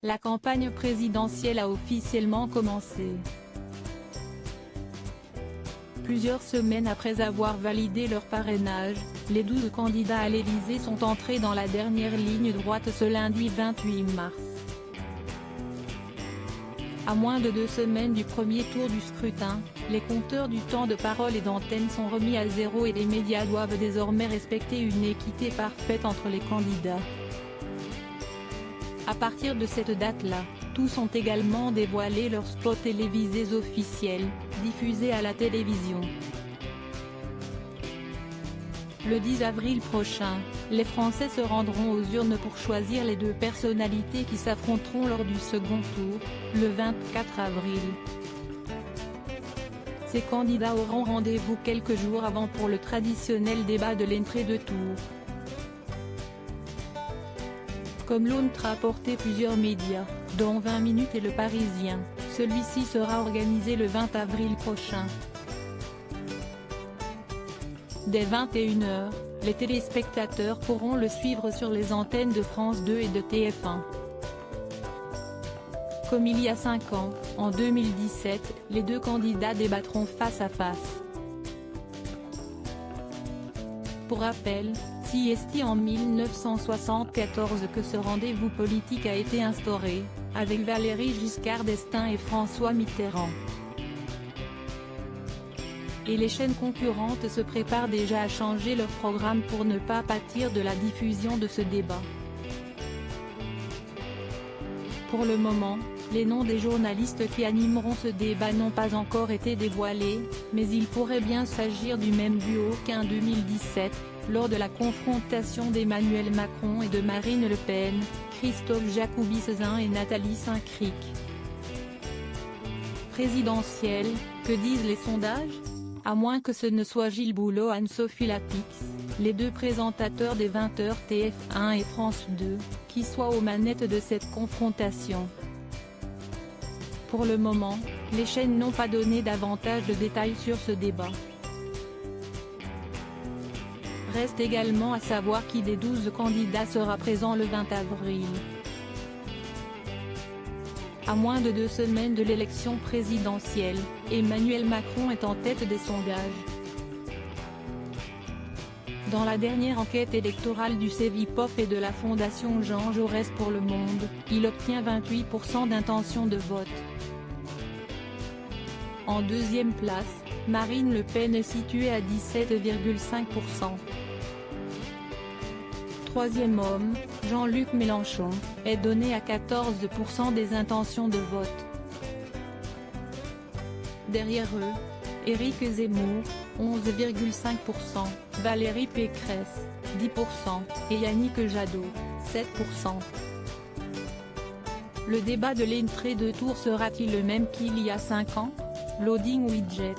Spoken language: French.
La campagne présidentielle a officiellement commencé. Plusieurs semaines après avoir validé leur parrainage, les 12 candidats à l'Élysée sont entrés dans la dernière ligne droite ce lundi 28 mars. À moins de 2 semaines du premier tour du scrutin, les compteurs du temps de parole et d'antenne sont remis à zéro et les médias doivent désormais respecter une équité parfaite entre les candidats. À partir de cette date-là, tous ont également dévoilé leurs spots télévisés officiels, diffusés à la télévision. Le 10 avril prochain, les Français se rendront aux urnes pour choisir les 2 personnalités qui s'affronteront lors du second tour, le 24 avril. Ces candidats auront rendez-vous quelques jours avant pour le traditionnel débat de l'entrée de tour. Comme l'ont rapporté plusieurs médias, dont 20 minutes et Le Parisien, celui-ci sera organisé le 20 avril prochain. Dès 21 h, les téléspectateurs pourront le suivre sur les antennes de France 2 et de TF1. Comme il y a 5 ans, en 2017, les 2 candidats débattront face à face. Pour rappel, c'est en 1974 que ce rendez-vous politique a été instauré, avec Valéry Giscard d'Estaing et François Mitterrand. Et les chaînes concurrentes se préparent déjà à changer leur programme pour ne pas pâtir de la diffusion de ce débat. Pour le moment, les noms des journalistes qui animeront ce débat n'ont pas encore été dévoilés, mais il pourrait bien s'agir du même duo qu'en 2017, lors de la confrontation d'Emmanuel Macron et de Marine Le Pen, Christophe Jacoubi-Cezin et Nathalie Saint-Cric. Présidentielle, que disent les sondages? À moins que ce ne soit Gilles Boulot et Anne-Sophie Lapix, les 2 présentateurs des 20h TF1 et France 2, qui soient aux manettes de cette confrontation. Pour le moment, les chaînes n'ont pas donné davantage de détails sur ce débat. Reste également à savoir qui des 12 candidats sera présent le 20 avril. À moins de 2 semaines de l'élection présidentielle, Emmanuel Macron est en tête des sondages. Dans la dernière enquête électorale du Cevipof et de la Fondation Jean Jaurès pour le Monde, il obtient 28% d'intention de vote. En deuxième place, Marine Le Pen est située à 17,5%. Troisième homme, Jean-Luc Mélenchon, est donné à 14% des intentions de vote. Derrière eux, Éric Zemmour, 11,5%, Valérie Pécresse, 10%, et Yannick Jadot, 7%. Le débat de l'entrée de tour sera-t-il le même qu'il y a 5 ans? Loading widget.